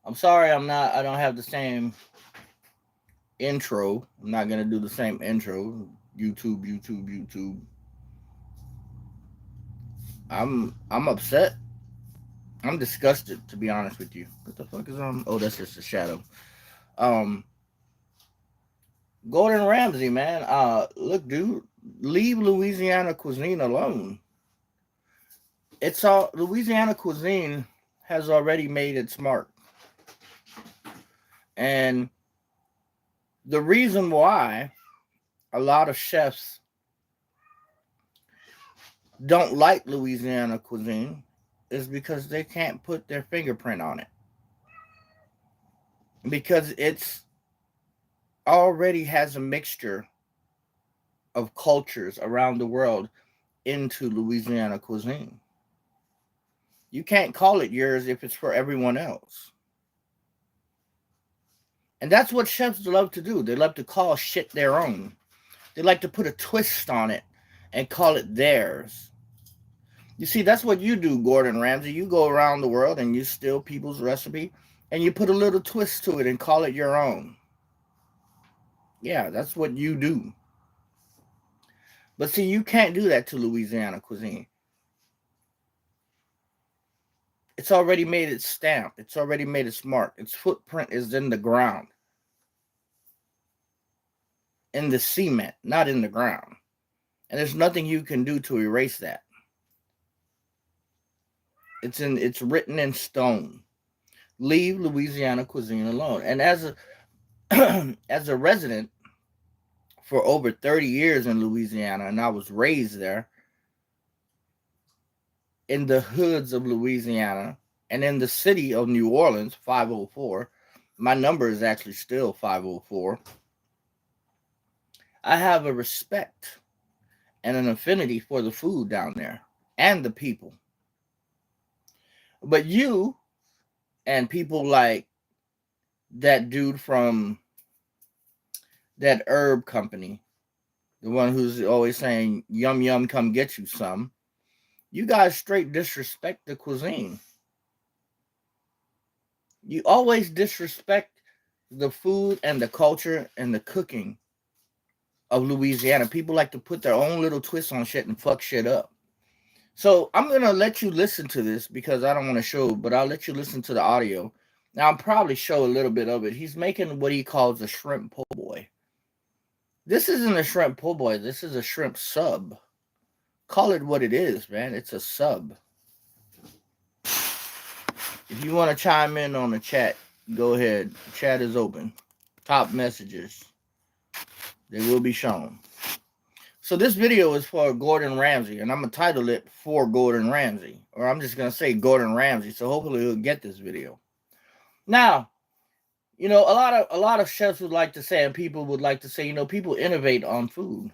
I'm sorry, I don't have the same intro. I'm not gonna do the same intro. YouTube. I'm upset. I'm disgusted, to be honest with you. What the fuck is on? Oh, that's just a shadow. Um, Gordon Ramsay, man. Look, dude, leave Louisiana cuisine alone. It's all Louisiana cuisine has already made its mark, and the reason why a lot of chefs don't like Louisiana cuisine is because they can't put their fingerprint on it, because it's already has a mixture of cultures around the world into Louisiana cuisine. You can't call it yours if it's for everyone else. And that's what chefs love to do. They love to call shit their own. They like to put a twist on it and call it theirs. You see, that's what you do, Gordon Ramsay. You go around the world and you steal people's recipe and you put a little twist to it and call it your own. Yeah, that's what you do. But see, you can't do that to Louisiana cuisine. It's already made its stamp. It's already made its mark. Its footprint is in the ground, in the cement, not in the ground. And there's nothing you can do to erase that. It's written in stone. Leave Louisiana cuisine alone. And as a as a resident for over 30 years in Louisiana, and I was raised there in the hoods of Louisiana and in the city of New Orleans, 504. My number is actually still 504. I have a respect and an affinity for the food down there and the people. But you and people like that dude from that herb company, the one who's always saying, yum, yum, come get you some, you guys straight disrespect the cuisine. You always disrespect the food and the culture and the cooking of Louisiana. People like to put their own little twist on shit and fuck shit up. So I'm gonna let you listen to this because I don't want to show, but I'll let you listen to the audio. Now I'll probably show a little bit of it. He's making what he calls a shrimp po' boy. This isn't a shrimp po' boy. This is a shrimp sub. Call it what it is, man. It's a sub. If you want to chime in on the chat, go ahead. The chat is open. Top messages. They will be shown. So this video is for Gordon Ramsay, and I'm gonna title it "For Gordon Ramsay," or I'm just gonna say Gordon Ramsay. So hopefully he'll get this video. Now, a lot of chefs would like to say, and people would like to say, people innovate on food.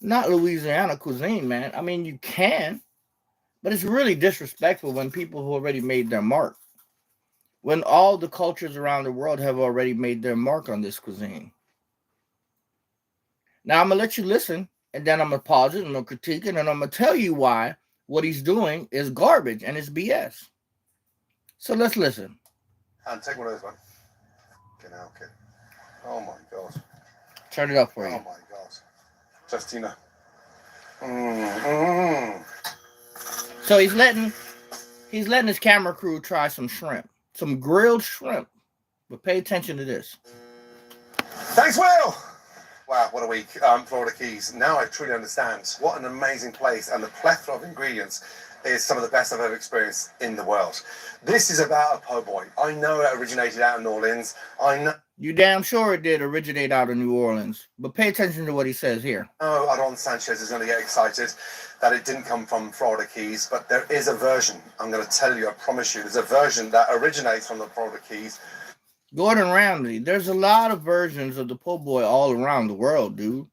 Not Louisiana cuisine, man. I mean, you can, but it's really disrespectful when people who already made their mark, when all the cultures around the world have already made their mark on this cuisine. Now I'm gonna let you listen, and then I'm gonna pause it, and I'm gonna critique it, and I'm gonna tell you why what he's doing is garbage and it's BS. So let's listen. And take one of those, man. Okay, now, okay. Oh my god. Turn it up for you. Oh my god. Justina. Mm-hmm. So he's letting his camera crew try some shrimp, some grilled shrimp. But pay attention to this. Thanks, Will! Wow, what a week. Florida Keys. Now I truly understand what an amazing place, and the plethora of ingredients is some of the best I've ever experienced in the world. This is about a po' boy. I know it originated out of New Orleans. I know. You damn sure it did originate out of New Orleans. But pay attention to what he says here. Oh, Adon Sanchez is going to get excited that it didn't come from Florida Keys, but there is a version. I'm going to tell you, I promise you, there's a version that originates from the Florida Keys. Gordon Ramsay, there's a lot of versions of the po' boy all around the world, dude.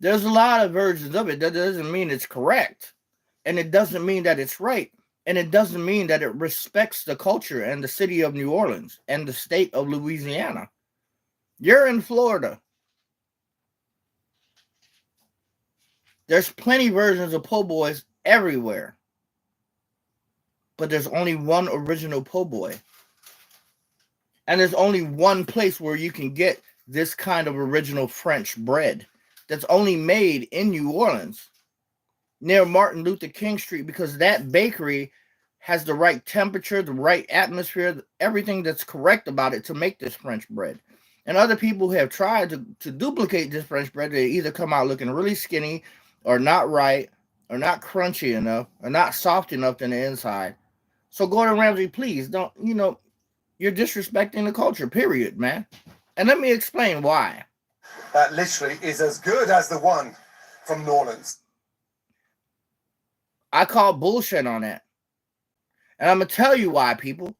There's a lot of versions of it. That doesn't mean it's correct. And it doesn't mean that it's right. And it doesn't mean that it respects the culture and the city of New Orleans and the state of Louisiana. You're in Florida. There's plenty versions of po' boys everywhere. But there's only one original po' boy. And there's only one place where you can get this kind of original French bread that's only made in New Orleans near Martin Luther King Street, because that bakery has the right temperature, the right atmosphere, everything that's correct about it to make this French bread. And other people who have tried to duplicate this French bread, they either come out looking really skinny or not right or not crunchy enough or not soft enough on the inside. So Gordon Ramsay, please don't, you're disrespecting the culture, period, man. And let me explain why. That literally is as good as the one from New Orleans. I call bullshit on that. And I'm going to tell you why, people.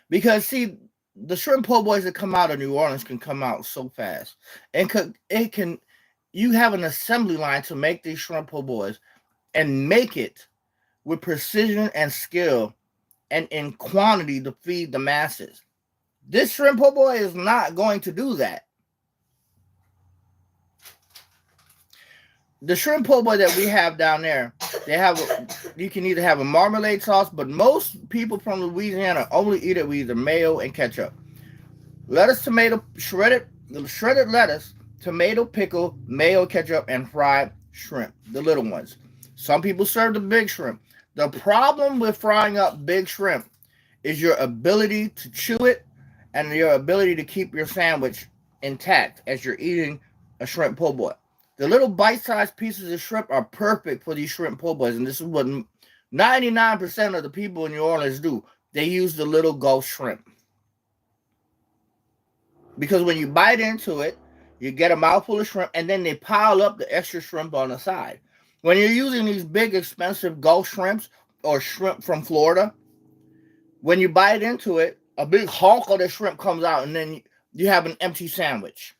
Because, see, the shrimp po' boys that come out of New Orleans can come out so fast. And you have an assembly line to make these shrimp po' boys and make it with precision and skill and in quantity to feed the masses. This shrimp po' boy is not going to do that. The shrimp po' boy that we have down there, you can either have a marmalade sauce, but most people from Louisiana only eat it with either mayo and ketchup. Lettuce, tomato, shredded lettuce, tomato, pickle, mayo, ketchup, and fried shrimp, the little ones. Some people serve the big shrimp. The problem with frying up big shrimp is your ability to chew it and your ability to keep your sandwich intact as you're eating a shrimp po' boy. The little bite-sized pieces of shrimp are perfect for these shrimp po' boys, and this is what 99% of the people in New Orleans do. They use the little Gulf shrimp. Because when you bite into it, you get a mouthful of shrimp, and then they pile up the extra shrimp on the side. When you're using these big, expensive Gulf shrimps or shrimp from Florida, when you bite into it, a big hulk of the shrimp comes out, and then you have an empty sandwich.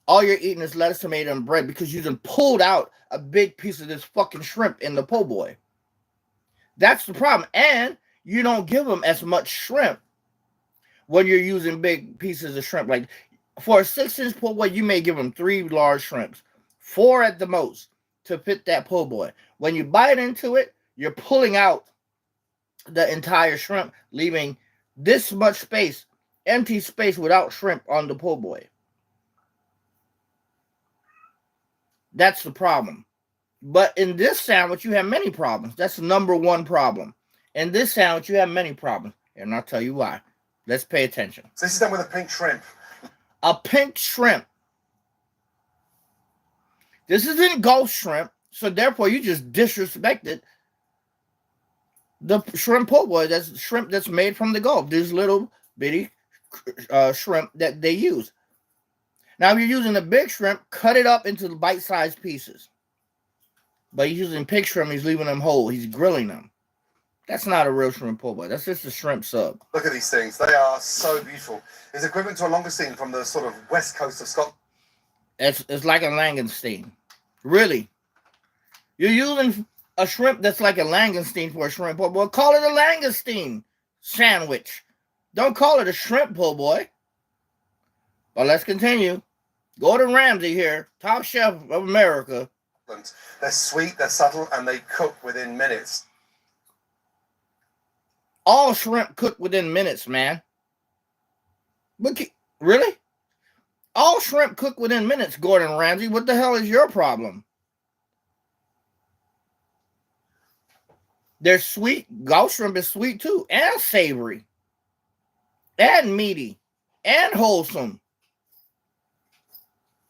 All you're eating is lettuce, tomato, and bread because you just pulled out a big piece of this fucking shrimp in the po' boy. That's the problem. And you don't give them as much shrimp when you're using big pieces of shrimp. Like for a 6-inch po' boy, you may give them 3 large shrimps, 4 at the most, to fit that po' boy. When you bite into it, you're pulling out the entire shrimp, leaving this much space, empty space without shrimp on the po' boy. That's the problem. But in this sandwich, you have many problems. That's the number one problem. In this sandwich, you have many problems. And I'll tell you why. Let's pay attention. So this is done with a pink shrimp. A pink shrimp. This isn't Gulf shrimp, so therefore you just disrespected the shrimp po' boy. That's shrimp that's made from the Gulf. These little bitty shrimp that they use. Now, if you're using a big shrimp, cut it up into bite-sized pieces. But he's using pig shrimp, he's leaving them whole. He's grilling them. That's not a real shrimp po' boy. That's just a shrimp sub. Look at these things. They are so beautiful. It's equivalent to a langoustine from the sort of west coast of Scotland. It's like a langoustine. Really. You're using a shrimp that's like a langoustine for a shrimp po' boy. Call it a langoustine sandwich. Don't call it a shrimp po' boy. But let's continue. Gordon Ramsay here, top chef of America. They're sweet, they're subtle, and they cook within minutes. All shrimp cook within minutes, man. But really? All shrimp cook within minutes, Gordon Ramsay. What the hell is your problem? They're sweet. Gulf shrimp is sweet too, and savory, and meaty, and wholesome.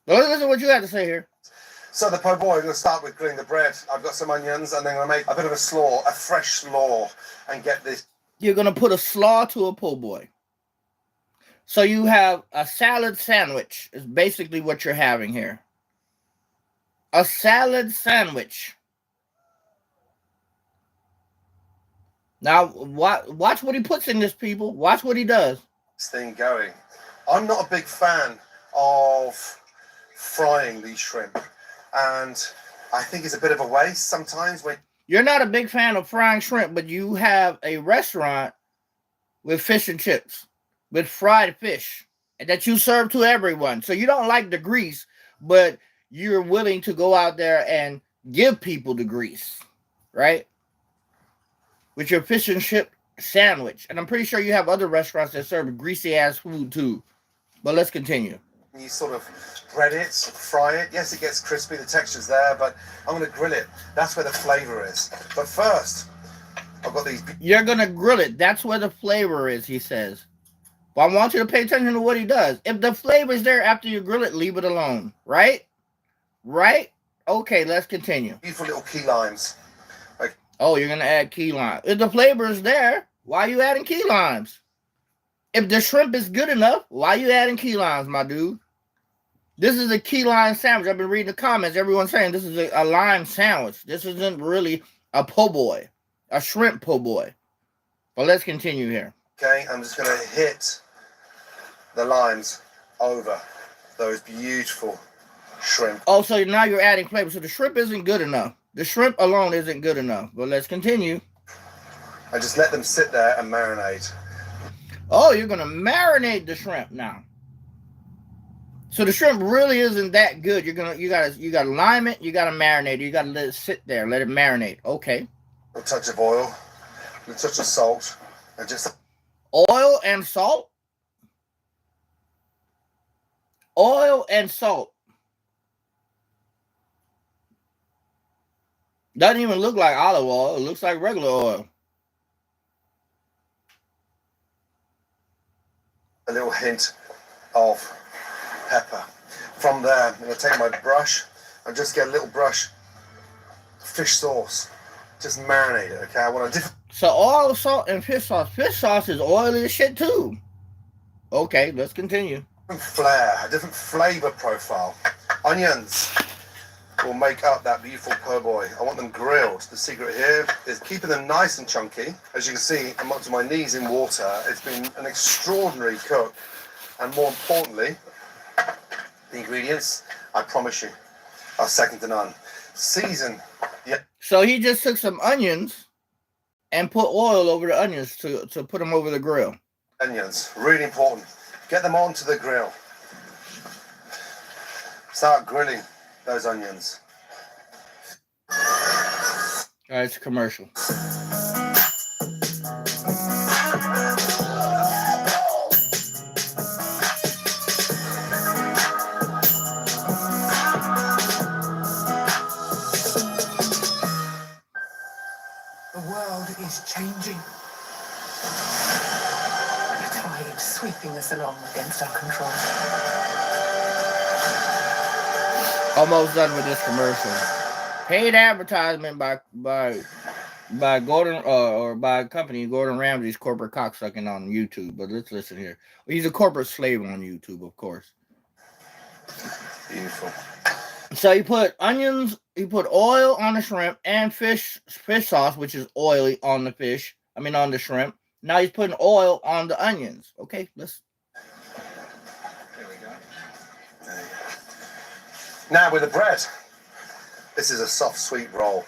Well, listen to what you have to say here. So the po' boy, I'm going to start with grilling the bread. I've got some onions, and then I'm going to make a bit of a slaw, a fresh slaw, and get this. You're going to put a slaw to a po' boy. So you have a salad sandwich is basically what you're having here. A salad sandwich. Now, watch what he puts in this, people. Watch what he does. This thing going. I'm not a big fan of frying these shrimp, and I think it's a bit of a waste sometimes. When you're not a big fan of frying shrimp, but you have a restaurant with fish and chips, with fried fish, that you serve to everyone. So you don't like the grease, but you're willing to go out there and give people the grease, right? With your fish and chip sandwich. And I'm pretty sure you have other restaurants that serve greasy ass food too. But let's continue. You sort of bread it, fry it. Yes, it gets crispy, the texture's there, but I'm going to grill it. That's where the flavor is. But first, I've got these... You're going to grill it. That's where the flavor is, he says. But I want you to pay attention to what he does. If the flavor is there after you grill it, leave it alone. Right? Right? Okay, let's continue. Beautiful little key limes. Like, oh, you're going to add key lime. If the flavor is there, why are you adding key limes? If the shrimp is good enough, why are you adding key limes, my dude? This is a key lime sandwich. I've been reading the comments. Everyone's saying this is a lime sandwich. This isn't really a po' boy, a shrimp po' boy. But let's continue here. Okay, I'm just going to hit the limes over those beautiful shrimp. Oh, so now you're adding flavor. So the shrimp isn't good enough. The shrimp alone isn't good enough. But let's continue. I just let them sit there and marinate. Oh, you're going to marinate the shrimp now. So the shrimp really isn't that good. You gotta lime it, you gotta marinate it, you gotta let it sit there, let it marinate. Okay. A touch of oil, a touch of salt, and just oil and salt. Oil and salt. Doesn't even look like olive oil. It looks like regular oil. A little hint of pepper. From there, I'm going to take my brush and just get a little brush fish sauce. Just marinate it, okay? I want a different... So oil, salt, and fish sauce. Fish sauce is oily as shit too. Okay, let's continue. Flair, a different flavor profile. Onions will make up that beautiful po' boy. I want them grilled. The secret here is keeping them nice and chunky. As you can see, I'm up to my knees in water. It's been an extraordinary cook. And more importantly, the ingredients, I promise you, are second to none. Season. Yeah. So he just took some onions and put oil over the onions to put them over the grill. Onions, really important. Get them onto the grill. Start grilling those onions. All right, it's a commercial. The world is changing. The tide sweeping us along against our control. Almost done with this commercial. Paid advertisement by Gordon or by company Gordon Ramsey's corporate cocksucking on YouTube. But let's listen here. He's a corporate slave on YouTube, of course. Beautiful. So he put onions, he put oil on the shrimp and fish sauce, which is oily on the fish. I mean on the shrimp. Now he's putting oil on the onions. Okay, let's. There we go. There you go. Now with the bread. This is a soft, sweet roll.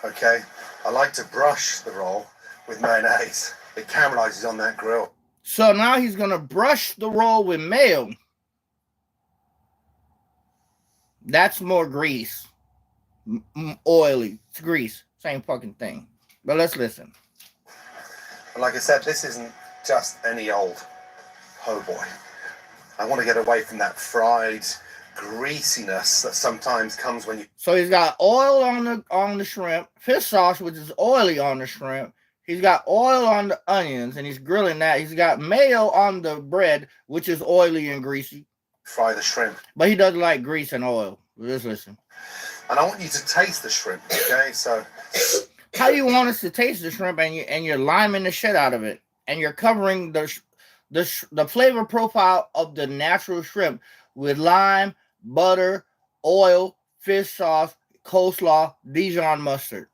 Okay, I like to brush the roll with mayonnaise. It caramelizes on that grill. So now he's gonna brush the roll with mayo. That's more grease. Oily. It's grease. Same fucking thing. But let's listen. And like I said, this isn't just any old po' boy. I want to get away from that fried greasiness that sometimes comes when you... So he's got oil on the shrimp, fish sauce, which is oily on the shrimp. He's got oil on the onions, and he's grilling that. He's got mayo on the bread, which is oily and greasy. Fry the shrimp. But he doesn't like grease and oil. Let's listen. And I want you to taste the shrimp, okay? So... How do you want us to taste the shrimp and you're liming the shit out of it? And you're covering the flavor profile of the natural shrimp with lime, butter, oil, fish sauce, coleslaw, Dijon mustard.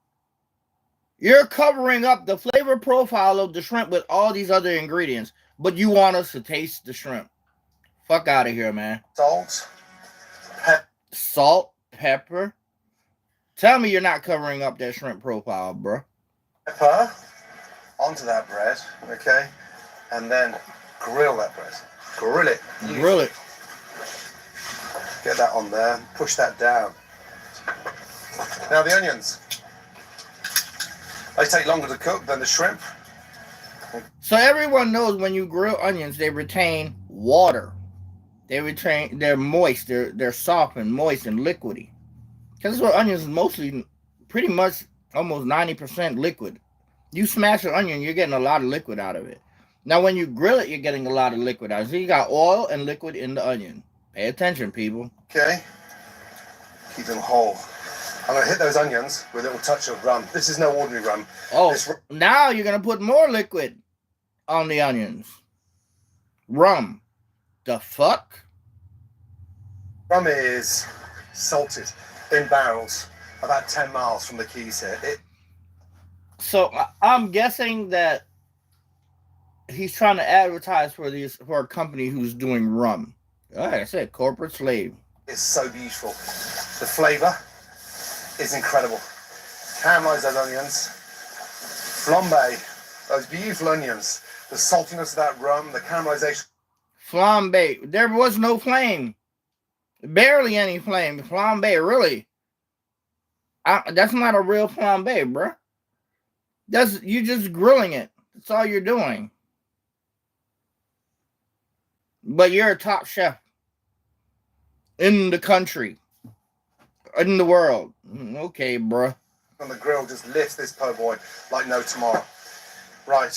You're covering up the flavor profile of the shrimp with all these other ingredients, but you want us to taste the shrimp. Fuck out of here, man. Salt, pepper. Tell me you're not covering up that shrimp profile, bro. Pepper onto that bread, okay? And then grill that bread. Grill it. Grill it. Get that on there. Push that down. Now the onions. They take longer to cook than the shrimp. So everyone knows when you grill onions, they retain water. They're moist. They're soft and moist and liquidy. Because that's what onions is mostly, pretty much almost 90% liquid. You smash an onion, you're getting a lot of liquid out of it. Now, when you grill it, you're getting a lot of liquid out. So you got oil and liquid in the onion. Pay attention, people. Okay. Keep them whole. I'm going to hit those onions with a little touch of rum. This is no ordinary rum. Oh, now you're going to put more liquid on the onions. Rum. The fuck? Rum is salted in barrels about 10 miles from the Keys here. So I'm guessing that he's trying to advertise for a company who's doing rum. Like I said, corporate slave. It's so beautiful. The flavor is incredible. Caramelize those onions. Flambe those beautiful onions. The saltiness of that rum, the caramelization. Flambe. There was no flame. Barely any flame. Flambe, really. That's not a real flambe, bro. You just grilling it. That's all you're doing. But you're a top chef in the country, in the world. Okay, bro. On the grill just lifts this po' boy like no tomorrow. Right,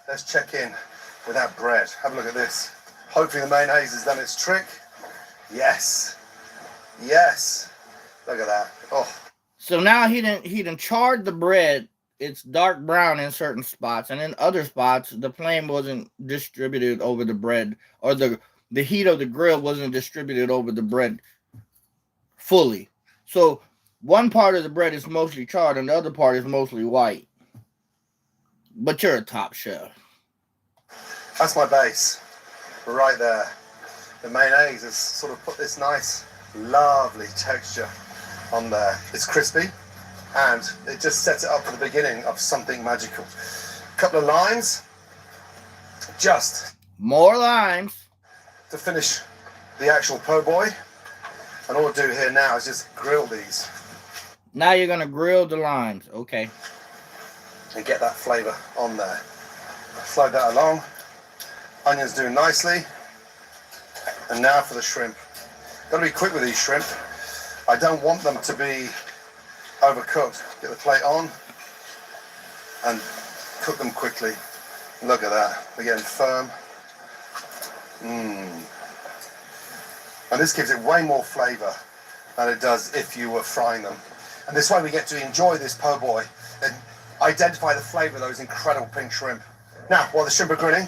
let's check in with that bread. Have a look at this. Hopefully the mayonnaise has done its trick. Yes. Yes. Look at that. Oh. So now he done charred the bread. It's dark brown in certain spots, and in other spots the flame wasn't distributed over the bread, or the heat of the grill wasn't distributed over the bread fully. So one part of the bread is mostly charred and the other part is mostly white. But you're a top chef. That's my base right there. The mayonnaise has sort of put this nice lovely texture on there. It's crispy and it just sets it up for the beginning of something magical. A couple of limes, just more limes to finish the actual po' boy. And all I'll do here now is just grill these. Now you're gonna grill the limes, okay? And get that flavor on there. Slide that along. Onions doing nicely. And now for the shrimp. Gotta be quick with these shrimp. I don't want them to be overcooked. Get the plate on and cook them quickly. Look at that. They're getting firm. And this gives it way more flavor than it does if you were frying them. And this way we get to enjoy this po' boy and identify the flavor of those incredible pink shrimp. Now, while the shrimp are grilling,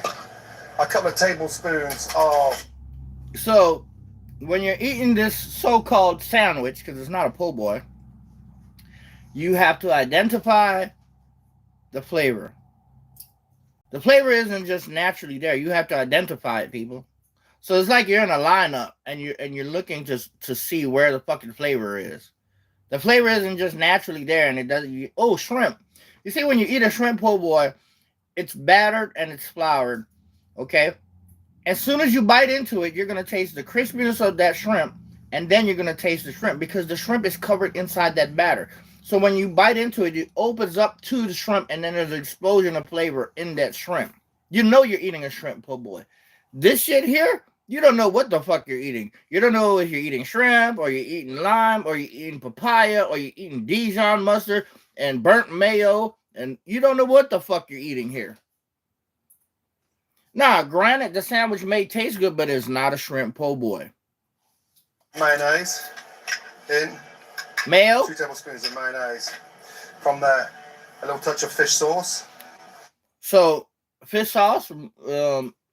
a couple of tablespoons of... So, when you're eating this so-called sandwich, because it's not a po' boy, you have to identify the flavor. The flavor isn't just naturally there. You have to identify it, people. So it's like you're in a lineup and you're looking to see where the fucking flavor is. The flavor isn't just naturally there, and it doesn't. Oh, shrimp! You see, when you eat a shrimp po' boy, it's battered and it's floured. Okay. As soon as you bite into it, you're gonna taste the crispiness of that shrimp, and then you're gonna taste the shrimp because the shrimp is covered inside that batter. So when you bite into it, it opens up to the shrimp, and then there's an explosion of flavor in that shrimp. You know you're eating a shrimp po' boy. This shit here, you don't know what the fuck you're eating. You don't know if you're eating shrimp, or you're eating lime, or you're eating papaya, or you're eating Dijon mustard and burnt mayo, and you don't know what the fuck you're eating here. Now, granted, the sandwich may taste good, but it's not a shrimp po' boy. Mayonnaise in. Mayo. 2 tablespoons of mayonnaise. From there, a little touch of fish sauce. So, fish sauce,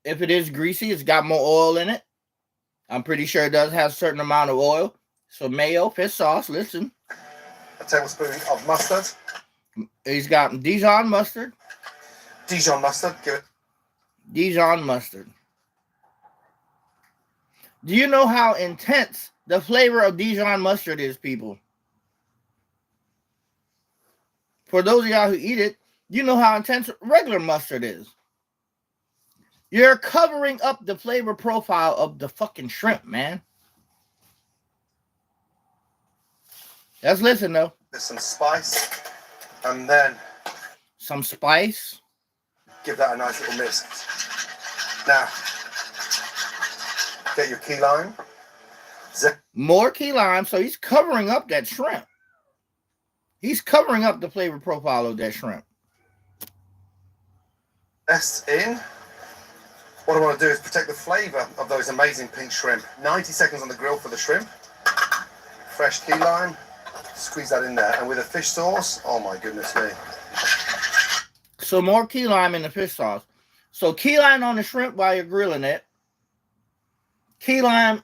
if it is greasy, it's got more oil in it. I'm pretty sure it does have a certain amount of oil. So, mayo, fish sauce, listen. A tablespoon of mustard. He's got Dijon mustard. Dijon mustard, give it. Dijon mustard. Do you know how intense the flavor of Dijon mustard is, people? For those of y'all who eat it, you know how intense regular mustard is. You're covering up the flavor profile of the fucking shrimp, man. Let's listen, though. There's some spice, and then... Some spice. give that a nice little mix. Now, get your key lime. More key lime. So he's covering up that shrimp. He's covering up the flavor profile of that shrimp. Zest in. What I want to do is protect the flavor of those amazing pink shrimp. 90 seconds on the grill for the shrimp. Fresh key lime. Squeeze that in there. And with a fish sauce, oh my goodness me. So more key lime in the fish sauce. So key lime on the shrimp while you're grilling it. Key lime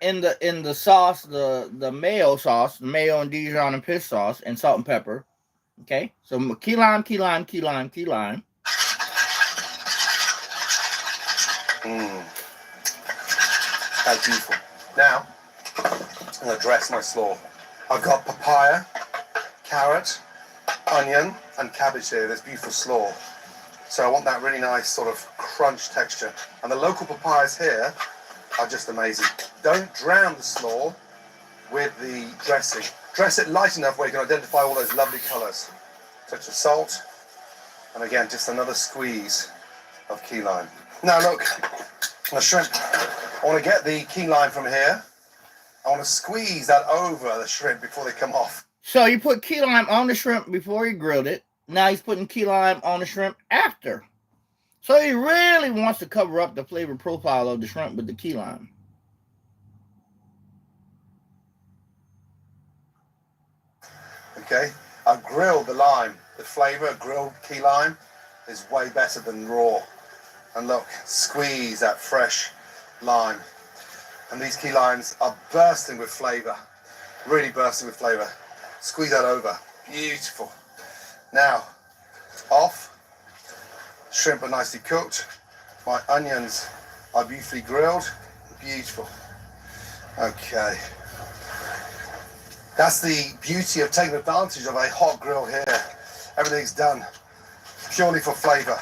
in the sauce, the mayo sauce, mayo and Dijon and fish sauce, and salt and pepper. Okay, so key lime, key lime, key lime, key lime. That's beautiful. Now, I'm going to dress my slaw. I've got papaya, carrot, onion, and cabbage here. This beautiful slaw. So I want that really nice sort of crunch texture. And the local papayas here are just amazing. Don't drown the slaw with the dressing. Dress it light enough where you can identify all those lovely colours. Touch of salt, and again, just another squeeze of key lime. Now look, the shrimp, I want to get the key lime from here. I want to squeeze that over the shrimp before they come off. So you put key lime on the shrimp before he grilled it. Now he's putting key lime on the shrimp after. So he really wants to cover up the flavor profile of the shrimp with the key lime. Okay, I've grilled the lime. The flavor of grilled key lime is way better than raw. And look, squeeze that fresh lime. And these key limes are bursting with flavor. Really bursting with flavor. Squeeze that over. Beautiful. Now, off. Shrimp are nicely cooked. My onions are beautifully grilled. Beautiful. Okay. That's the beauty of taking advantage of a hot grill here. Everything's done purely for flavor.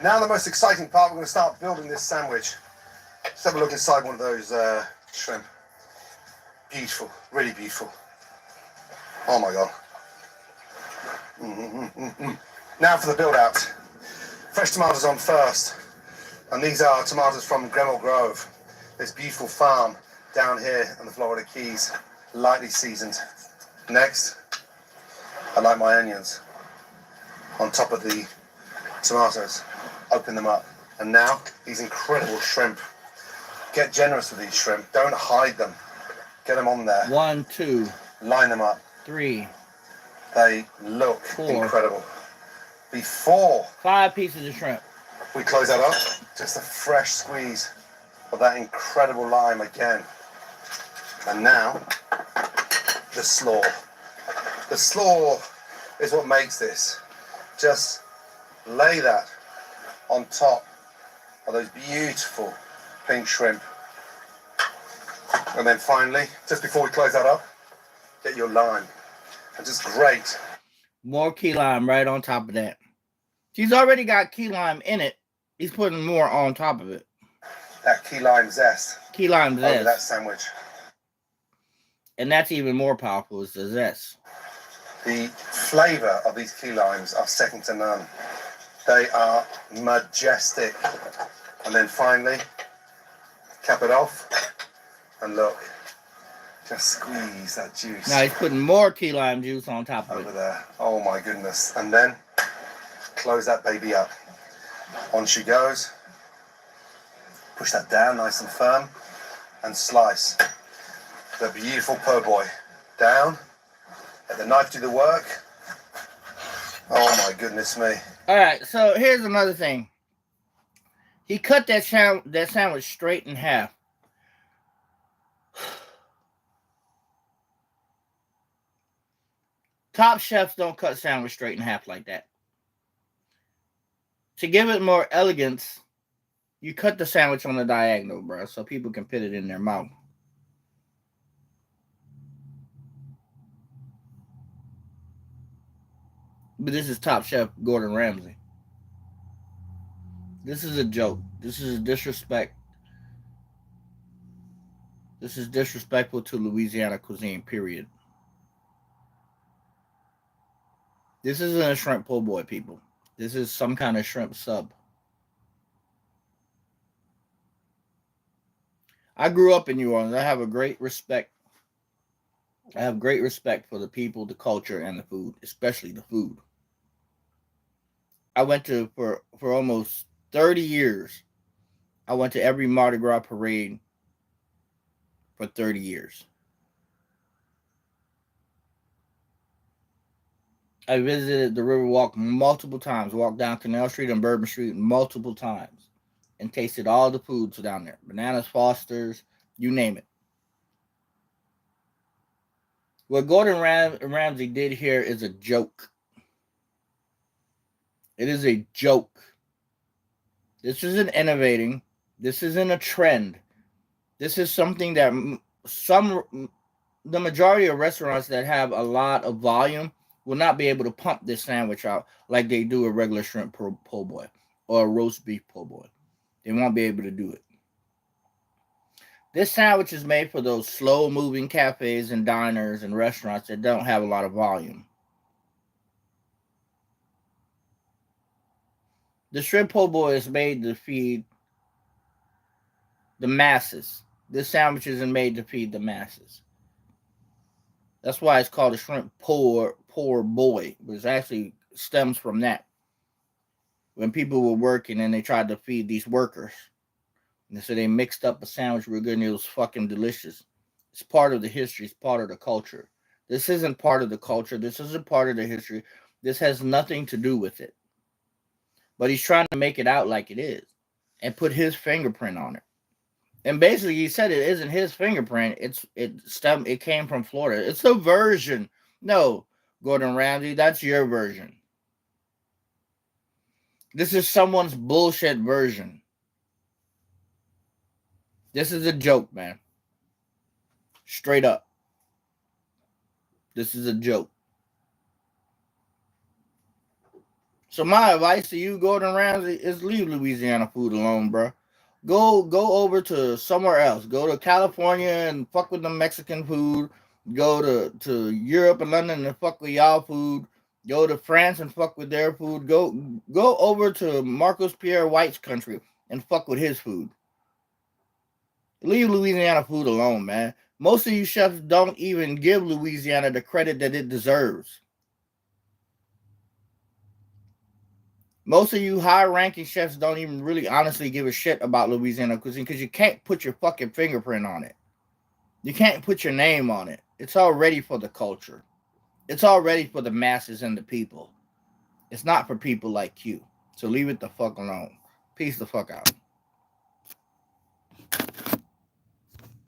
Now the most exciting part, we're going to start building this sandwich. Let's have a look inside one of those shrimp. Beautiful, really beautiful. Oh my God. Now for the build out. Fresh tomatoes on first. And these are tomatoes from Gremel Grove. This beautiful farm down here in the Florida Keys. Lightly seasoned. Next, I like my onions on top of the tomatoes. Open them up. And now, these incredible shrimp. Get generous with these shrimp. Don't hide them. Get them on there. 1, 2. Line them up. 3. They look 4. incredible. Before 5 pieces of shrimp. we close that up, just a fresh squeeze of that incredible lime again. And now, the slaw. The slaw is what makes this. Just lay that on top of those beautiful pink shrimp. And then finally, just before we close that up, get your lime. And just grate. More key lime right on top of that. He's already got key lime in it. He's putting more on top of it. That key lime zest. Key lime Over zest. that sandwich. And that's even more powerful is the zest. The flavor of these key limes are second to none. They are majestic. And then finally, cap it off. And look, just squeeze that juice. Now he's putting more key lime juice on top of Over it. there. Oh my goodness. And then close that baby up. On she goes. Push that down nice and firm. And slice. The beautiful po' boy. Down. Let the knife do the work. Oh my goodness me. Alright, so here's another thing. He cut that sandwich straight in half. Top chefs don't cut sandwich straight in half like that. To give it more elegance, you cut the sandwich on the diagonal, bro, so people can fit it in their mouth. But this is Top Chef Gordon Ramsay. This is a joke. This is a disrespect. This is disrespectful to Louisiana cuisine, period. This isn't a shrimp po' boy, people. This is some kind of shrimp sub. I grew up in New Orleans. I have great respect for the people, the culture, and the food, especially the food. I went to for almost 30 years. I went to every Mardi Gras parade for 30 years. I visited the Riverwalk multiple times, walked down Canal Street and Bourbon Street multiple times, and tasted all the foods down there. Bananas, Foster's, you name it. What Gordon Ramsay did here is a joke. It is a joke. This isn't innovating. This isn't a trend. This is something that the majority of restaurants that have a lot of volume will not be able to pump this sandwich out like they do a regular shrimp po' boy or a roast beef po' boy. They won't be able to do it. This sandwich is made for those slow-moving cafes and diners and restaurants that don't have a lot of volume. The shrimp po' boy is made to feed the masses. This sandwich isn't made to feed the masses. That's why it's called a shrimp po' boy. It actually stems from that. When people were working and they tried to feed these workers. And so they mixed up a sandwich real good and it was fucking delicious. It's part of the history. It's part of the culture. This isn't part of the culture. This isn't part of the history. This has nothing to do with it. But he's trying to make it out like it is. And put his fingerprint on it. And basically he said it isn't his fingerprint. It came from Florida. It's a version. No, Gordon Ramsay, that's your version. This is someone's bullshit version. This is a joke, man. Straight up. This is a joke. So my advice to you, Gordon Ramsay, is leave Louisiana food alone, bro. Go over to somewhere else. Go to California and fuck with the Mexican food. Go to Europe and London and fuck with y'all food. Go to France and fuck with their food. Go over to Marcus Pierre White's country and fuck with his food. Leave Louisiana food alone, man. Most of you chefs don't even give Louisiana the credit that it deserves. Most of you high-ranking chefs don't even really honestly give a shit about Louisiana cuisine because you can't put your fucking fingerprint on it. You can't put your name on it. It's already for the culture. It's already for the masses and the people. It's not for people like you. So leave it the fuck alone. Peace the fuck out.